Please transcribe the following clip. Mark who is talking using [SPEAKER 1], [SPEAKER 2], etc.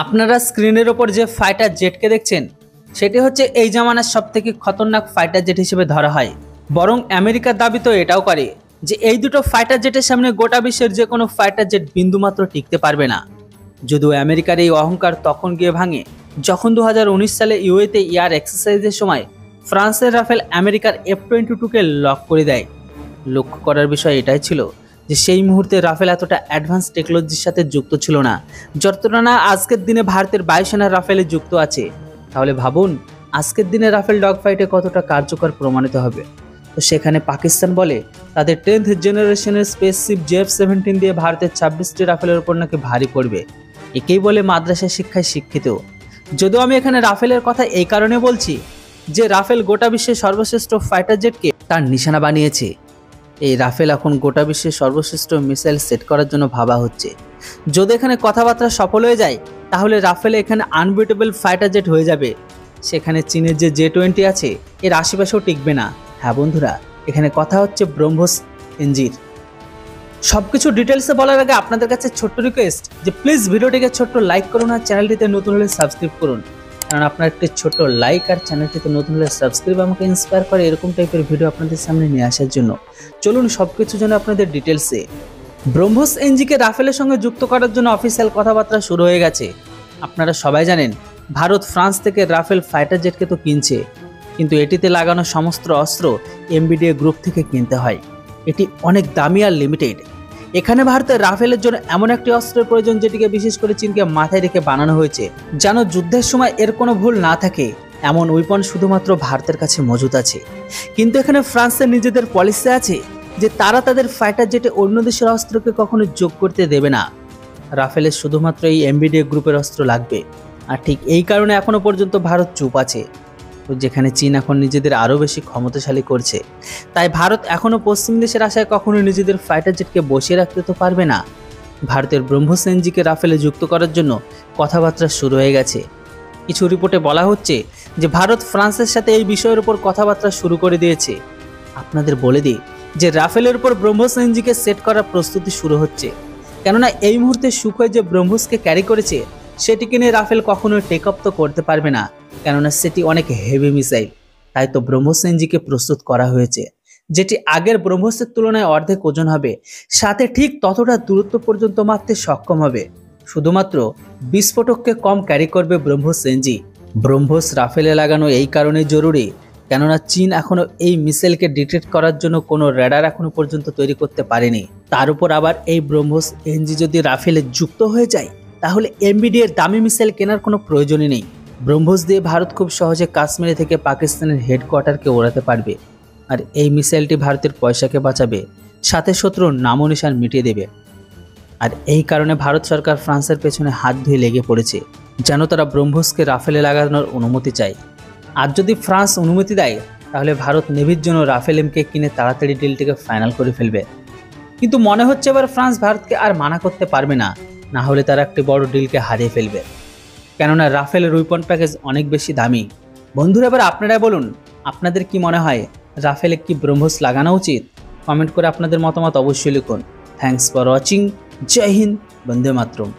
[SPEAKER 1] আপনারা স্ক্রিনের ওপর যে ফাইটার জেটকে দেখছেন সেটি হচ্ছে এই জামানার সবথেকে খতরনাক ফাইটার জেট হিসেবে ধরা হয়। বরং আমেরিকার দাবি তো এটাও করে যে এই দুটো ফাইটার জেটের সামনে গোটা বিশ্বের যে কোনো ফাইটার জেট বিন্দুমাত্র টিকতে পারবে না। যদিও আমেরিকার এই অহংকার তখন গিয়ে ভাঙে যখন 2019 সালে ইউএতে এয়ার এক্সারসাইজের সময় ফ্রান্সের রাফেল আমেরিকার F-22কে লক করে দেয়। লক্ষ্য করার বিষয় এটাই ছিল যে সেই মুহূর্তে রাফেল এতটা অ্যাডভান্স টেকনোলজির সাথে যুক্ত ছিল না যতটা না আজকের দিনে ভারতের বায়ুসেনার রাফেলে যুক্ত আছে। তাহলে ভাবুন আজকের দিনে রাফেল ডগ ফাইটে কতটা কার্যকর প্রমাণিত হবে। তো সেখানে পাকিস্তান বলে তাদের 10th জেনারেশনের স্পেসশিপ JF-17 দিয়ে ভারতের 26টি রাফেলের উপর নাকি ভারী পড়বে। একেই বলে মাদ্রাসা শিক্ষায় শিক্ষিত। যদিও আমি এখানে রাফেলের কথা এই কারণে বলছি যে রাফেল গোটা বিশ্বের সর্বশ্রেষ্ঠ ফাইটার জেটকে তার নিশানা বানিয়েছে। এই রাফেল এখন গোটা বিশ্বের সর্বশ্রেষ্ঠ মিসাইল সেট করার জন্য ভাবা হচ্ছে। যদি এখানে কথাবার্তা সফল হয়ে যায় তাহলে রাফেল এখানে আনবিটেবল ফাইটার জেট হয়ে যাবে। সেখানে চীনের যে J-20 আছে এর আশেপাশেও টিকবে না। হ্যাঁ বন্ধুরা, এখানে কথা হচ্ছে ব্রহ্মোস এনজির। সবকিছু ডিটেলসে বলার আগে আপনাদের কাছে ছোট্ট রিকোয়েস্ট যে প্লিজ ভিডিওটিকে ছোট্ট লাইক করুন আর চ্যানেলটিতে নতুন হলে সাবস্ক্রাইব করুন, কারণ আপনার একটি ছোট্ট লাইক আর চ্যানেলটিতে নতুন হলে সাবস্ক্রাইব আমাকে ইন্সপায়ার করে এরকম টাইপের ভিডিও আপনাদের সামনে নিয়ে আসার জন্য। চলুন সবকিছু জন্য আপনাদের ডিটেলসে। ব্রহ্মোস এনজিকে রাফেলের সঙ্গে যুক্ত করার জন্য অফিসিয়াল কথাবার্তা শুরু হয়ে গেছে। আপনারা সবাই জানেন ভারত ফ্রান্স থেকে রাফেল ফাইটার জেটকে তো কিনছে, কিন্তু এটিতে লাগানো সমস্ত অস্ত্র MBDA গ্রুপ থেকে কিনতে হয়। এটি অনেক দামি আর লিমিটেড। এখানে ভারতের রাফেলের জন্য এমন একটি অস্ত্রের প্রয়োজন যেটিকে বিশেষ করে চীনকে মাথায় রেখে বানানো হয়েছে, যেন যুদ্ধের সময় এর কোনো ভুল না থাকে এমন উইপন শুধুমাত্র ভারতের কাছে মজুদ আছে। কিন্তু এখানে ফ্রান্সের নিজেদের পলিসি আছে যে তারা তাদের ফাইটার জেটে অন্য দেশের অস্ত্রকে কখনো যোগ করতে দেবে না। রাফেলের শুধুমাত্র এই MBDA গ্রুপের অস্ত্র লাগবে। আর ঠিক এই কারণে এখনো পর্যন্ত ভারত চুপ আছে। যেখানে চীন এখন নিজেদের আরও বেশি ক্ষমতাশালী করছে, তাই ভারত এখনও পশ্চিম দেশের আশায় কখনো নিজেদের ফাইটার জেটকে বসিয়ে রাখতে তো পারবে না। ভারতের ব্রহ্মোস এনজিকে রাফেলে যুক্ত করার জন্য কথাবার্তা শুরু হয়ে গেছে। কিছু রিপোর্টে বলা হচ্ছে যে ভারত ফ্রান্সের সাথে এই বিষয়ের উপর কথাবার্তা শুরু করে দিয়েছে। আপনাদের বলে দিই যে রাফেলের উপর ব্রহ্মোস এনজিকে সেট করার প্রস্তুতি শুরু হচ্ছে, কেননা এই মুহূর্তে সুখোই যে ব্রহ্মোসকে ক্যারি করেছে সেটিকে নিয়ে রাফেল কখনোই টেক আপ তো করতে পারবে না, কেননা সেটি অনেক হেভি মিসাইল। তাই তো ব্রহ্মোস এনজিকে প্রস্তুত করা হয়েছে, যেটি আগের ব্রহ্মোসের তুলনায় অর্ধেক ওজন হবে, সাথে ঠিক ততটা দূরত্ব পর্যন্ত মারতে সক্ষম হবে। শুধুমাত্র বিস্ফোটককে কম ক্যারি করবে ব্রহ্মোস এনজি। ব্রহ্মোস রাফেলে লাগানো এই কারণে জরুরি, কেননা চীন এখনো এই মিসাইলকে ডিটেক্ট করার জন্য কোনো রেডার এখনো পর্যন্ত তৈরি করতে পারেনি। তার উপর আবার এই ব্রহ্মোস এনজি যদি রাফেলে যুক্ত হয়ে যায় তাহলে MBDA এর দামি মিসাইল কেনার কোনো প্রয়োজনই নেই। ব্রহ্মোস দিয়ে ভারত খুব সহজে কাশ্মীরে থেকে পাকিস্তানের হেডকোয়ার্টারকে ওড়াতে পারবে। আর এই মিসাইলটি ভারতের পয়সাকে বাঁচাবে, সাথে শত্রুর নামো নিশান মিটিয়ে দেবে। আর এই কারণে ভারত সরকার ফ্রান্সের পেছনে হাত ধুয়ে লেগে পড়েছে, যেন তারা ব্রহ্মোসকে রাফেলে লাগানোর অনুমতি চায়। আর যদি ফ্রান্স অনুমতি দেয় তাহলে ভারত নেভির জন্য রাফেল MK কিনে তাড়াতাড়ি ডিলটিকে ফাইনাল করে ফেলবে। কিন্তু মনে হচ্ছে এবার ফ্রান্স ভারতকে আর মানা করতে পারবে না, না হলে তারা একটি বড় ডিলকে হারিয়ে ফেলবে, কেননা রাফেলের উইপন প্যাকেজ অনেক বেশি দামি। বন্ধুরা, এবার আপনারা বলুন আপনাদের কি মনে হয়, রাফেলে কি ব্রহ্মোস লাগানো উচিত? কমেন্ট করে আপনাদের মতামত অবশ্যই লিখুন। Thanks for watching. জয় হিন্দ, বন্দে মাতরম।